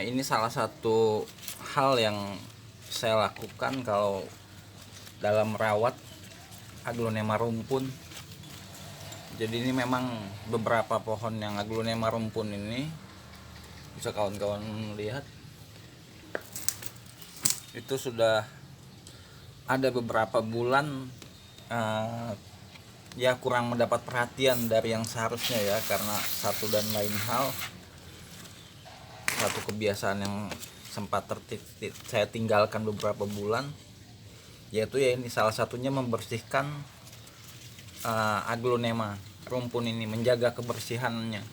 Ini salah satu hal yang saya lakukan kalau dalam merawat Aglonema rumpun. Jadi ini memang beberapa pohon yang Aglonema rumpun ini, bisa kawan-kawan lihat, itu sudah ada beberapa bulan ya kurang mendapat perhatian dari yang seharusnya ya, karena satu dan lain hal. Satu kebiasaan yang sempat saya tinggalkan beberapa bulan, yaitu ya ini salah satunya membersihkan Aglonema rumpun ini, menjaga kebersihannya.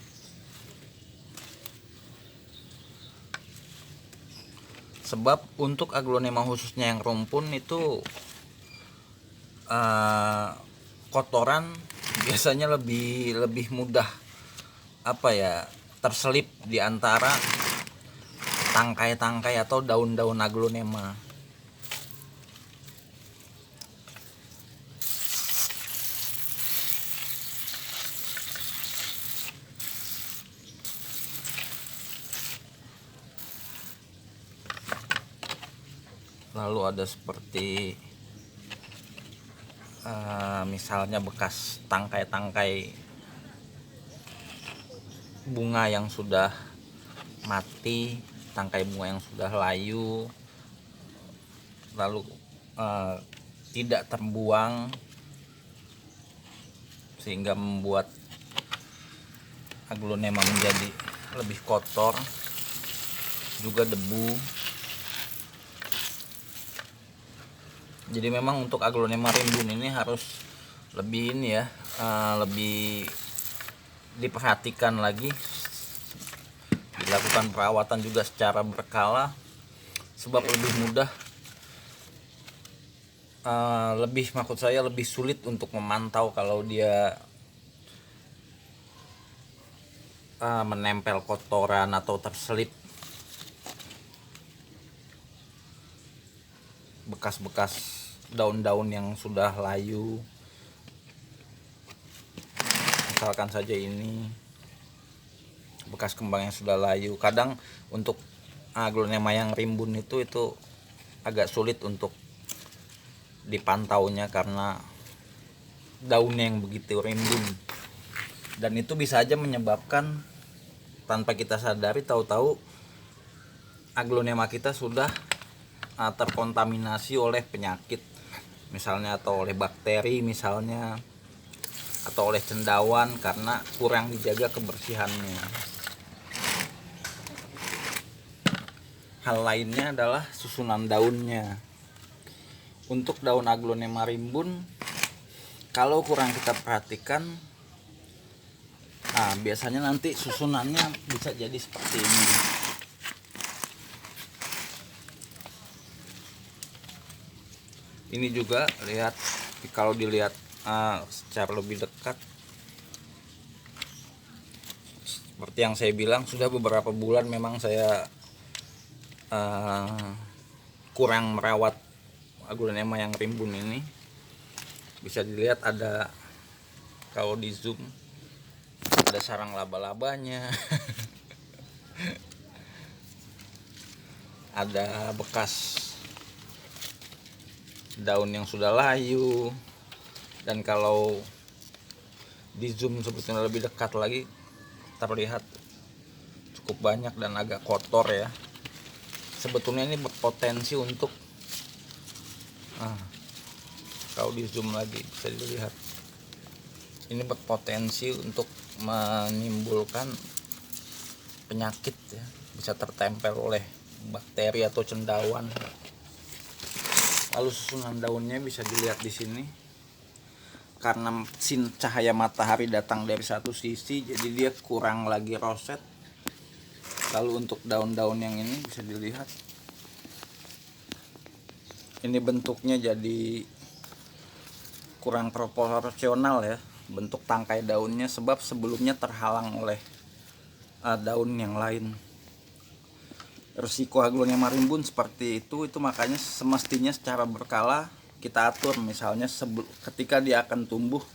Sebab untuk Aglonema khususnya yang rumpun itu kotoran biasanya lebih mudah terselip di antara tangkai-tangkai atau daun-daun Aglonema. Lalu ada seperti misalnya bekas tangkai-tangkai bunga yang sudah mati, tangkai bunga yang sudah layu, lalu tidak terbuang, sehingga membuat Aglonema menjadi lebih kotor, juga debu. Jadi memang untuk Aglonema rimbun ini harus lebih lebih diperhatikan lagi, dilakukan perawatan juga secara berkala, sebab lebih mudah lebih sulit untuk memantau kalau dia menempel kotoran atau terselip bekas-bekas daun-daun yang sudah layu. Misalkan saja ini bekas kembang yang sudah layu. Kadang untuk Aglonema yang rimbun itu agak sulit untuk dipantaunya karena daunnya yang begitu rimbun, dan itu bisa aja menyebabkan tanpa kita sadari, tahu-tahu Aglonema kita sudah terkontaminasi oleh penyakit misalnya, atau oleh bakteri misalnya, atau oleh cendawan karena kurang dijaga kebersihannya. Hal lainnya adalah susunan daunnya. Untuk daun Aglonema rimbun, kalau kurang kita perhatikan, biasanya nanti susunannya bisa jadi seperti ini. Ini juga lihat, kalau dilihat secara lebih dekat, seperti yang saya bilang, sudah beberapa bulan memang saya kurang merawat Aglonema yang rimbun ini. Bisa dilihat ada, kalau di zoom, ada sarang laba-labanya. Ada bekas daun yang sudah layu, dan kalau di zoom sebetulnya lebih dekat lagi, terlihat cukup banyak dan agak kotor ya. Sebetulnya ini berpotensi untuk kalau di zoom lagi bisa dilihat, ini berpotensi untuk menimbulkan penyakit ya, bisa tertempel oleh bakteri atau cendawan. Lalu susunan daunnya bisa dilihat di sini, karena cahaya matahari datang dari satu sisi, jadi dia kurang lagi roset. Lalu untuk daun-daun yang ini bisa dilihat, ini bentuknya jadi kurang proporsional ya, bentuk tangkai daunnya, sebab sebelumnya terhalang oleh daun yang lain. Risiko Aglonema rimbun seperti itu makanya semestinya secara berkala kita atur. Misalnya ketika dia akan tumbuh,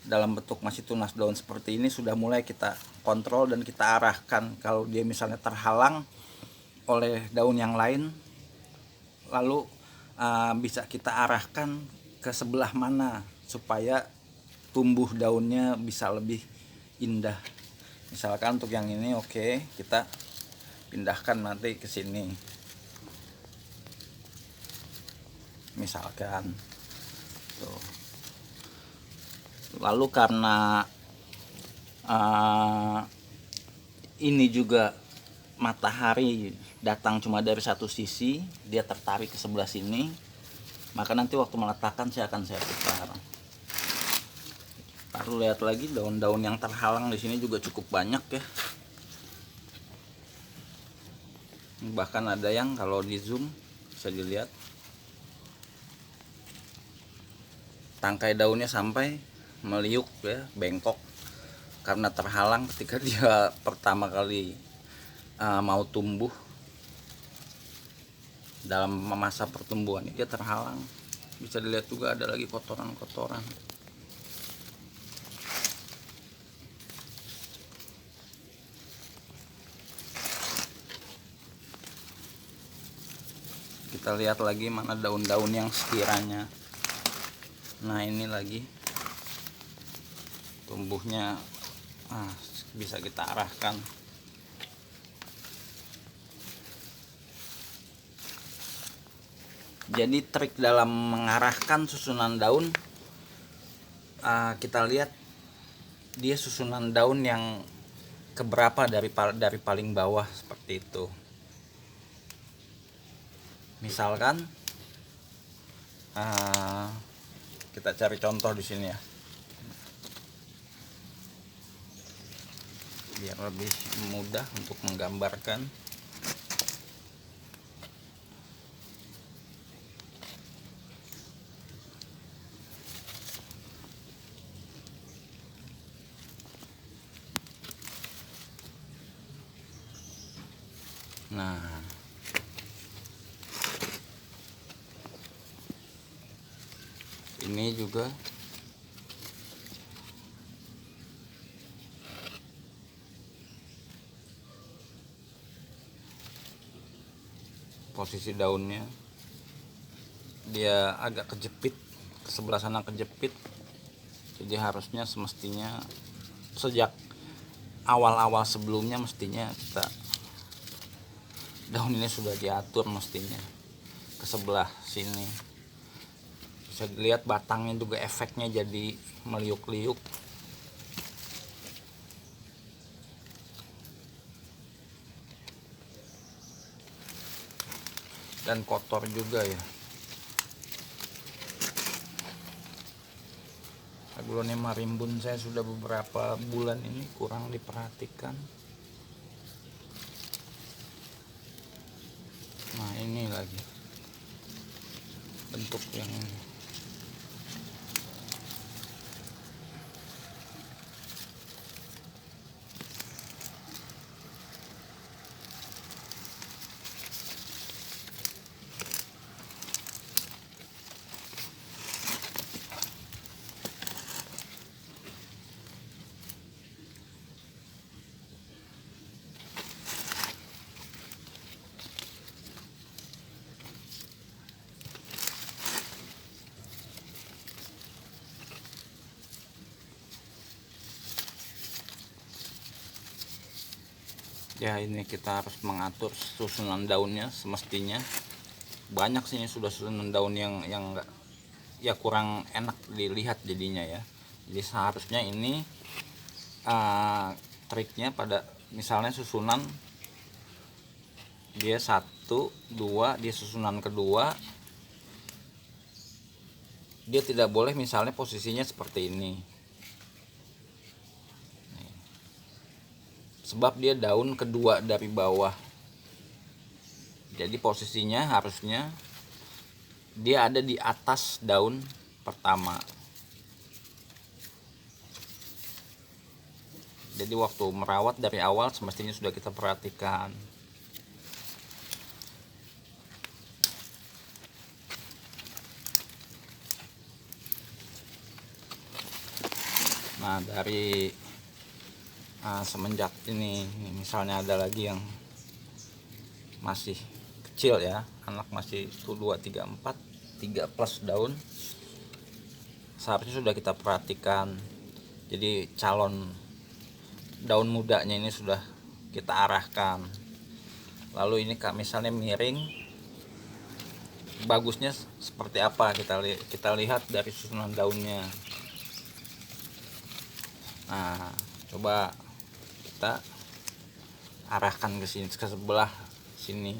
dalam bentuk masih tunas daun seperti ini sudah mulai kita kontrol dan kita arahkan. Kalau dia misalnya terhalang oleh daun yang lain, lalu bisa kita arahkan ke sebelah mana supaya tumbuh daunnya bisa lebih indah. Misalkan untuk yang ini oke, kita pindahkan nanti ke sini. Misalkan tuh. Lalu karena ini juga matahari datang cuma dari satu sisi, dia tertarik ke sebelah sini, maka nanti waktu meletakkan saya putar. Lalu lihat lagi daun-daun yang terhalang di sini juga cukup banyak ya. Bahkan ada yang kalau di zoom bisa dilihat tangkai daunnya sampai meliuk ya, bengkok karena terhalang ketika dia pertama kali mau tumbuh. Dalam masa pertumbuhan dia terhalang. Bisa dilihat juga ada lagi kotoran-kotoran. Kita lihat lagi mana daun-daun yang sekiranya, nah ini lagi tumbuhnya bisa kita arahkan. Jadi trik dalam mengarahkan susunan daun, kita lihat dia susunan daun yang keberapa dari paling bawah seperti itu. Misalkan kita cari contoh di sini ya, biar lebih mudah untuk menggambarkan. Nah, ini juga posisi daunnya dia agak kejepit, ke sebelah sana kejepit. Jadi harusnya semestinya sejak awal-awal sebelumnya mestinya kita daun ini sudah diatur mestinya ke sebelah sini. Bisa dilihat batangnya juga efeknya jadi meliuk-liuk. Dan kotor juga ya. Aglonema rimbun saya sudah beberapa bulan ini kurang diperhatikan. Nah ini lagi bentuk yang ini. Ya ini kita harus mengatur susunan daunnya semestinya. Banyak sih sudah susunan daun yang enggak ya, kurang enak dilihat jadinya ya. Jadi seharusnya ini triknya pada misalnya susunan dia 1, 2, dia susunan kedua dia tidak boleh misalnya posisinya seperti ini. Sebab dia daun kedua dari bawah. Jadi posisinya harusnya dia ada di atas daun pertama. Jadi waktu merawat dari awal semestinya sudah kita perhatikan. Nah dari semenjak ini misalnya ada lagi yang masih kecil ya, anak masih 2, 3, 4, 3 plus daun, seharusnya sudah kita perhatikan. Jadi calon daun mudanya ini sudah kita arahkan. Lalu ini misalnya miring, bagusnya seperti apa, kita lihat dari susunan daunnya. Nah coba kita arahkan ke sini, ke sebelah sini,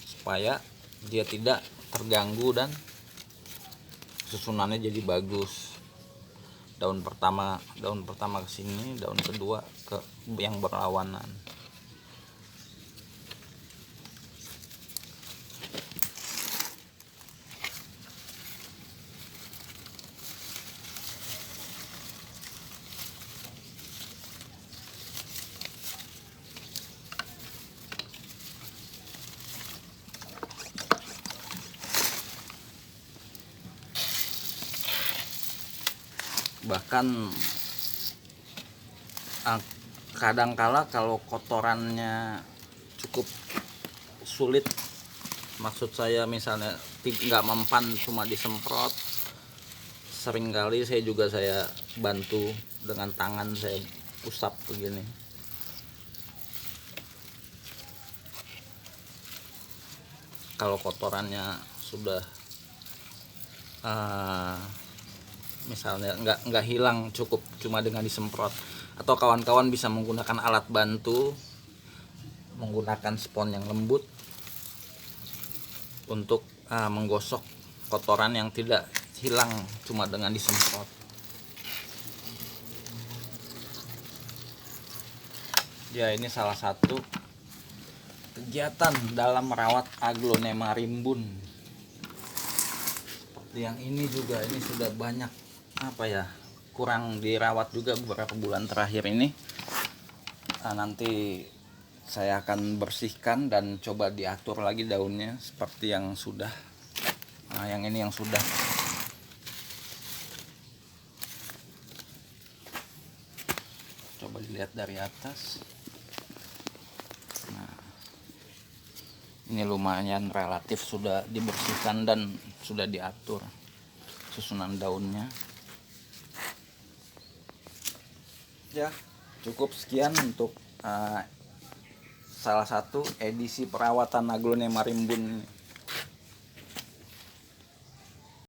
supaya dia tidak terganggu dan susunannya jadi bagus. Daun pertama ke sini, daun kedua ke yang berlawanan. Bahkan kadangkala kalau kotorannya cukup sulit, maksud saya misalnya nggak mempan cuma disemprot, seringkali saya bantu dengan tangan, saya usap begini. Kalau kotorannya sudah misalnya nggak hilang cukup cuma dengan disemprot, atau kawan-kawan bisa menggunakan alat bantu, menggunakan spons yang lembut untuk menggosok kotoran yang tidak hilang cuma dengan disemprot. Ya, ini salah satu kegiatan dalam merawat Aglonema rimbun. Seperti yang ini juga, ini sudah banyak kurang dirawat juga beberapa bulan terakhir ini. Nanti saya akan bersihkan dan coba diatur lagi daunnya seperti yang sudah. Yang ini yang sudah. Coba dilihat dari atas. Nah, ini lumayan relatif sudah dibersihkan dan sudah diatur susunan daunnya. Ya, cukup sekian untuk salah satu edisi perawatan Aglonema rimbun ini.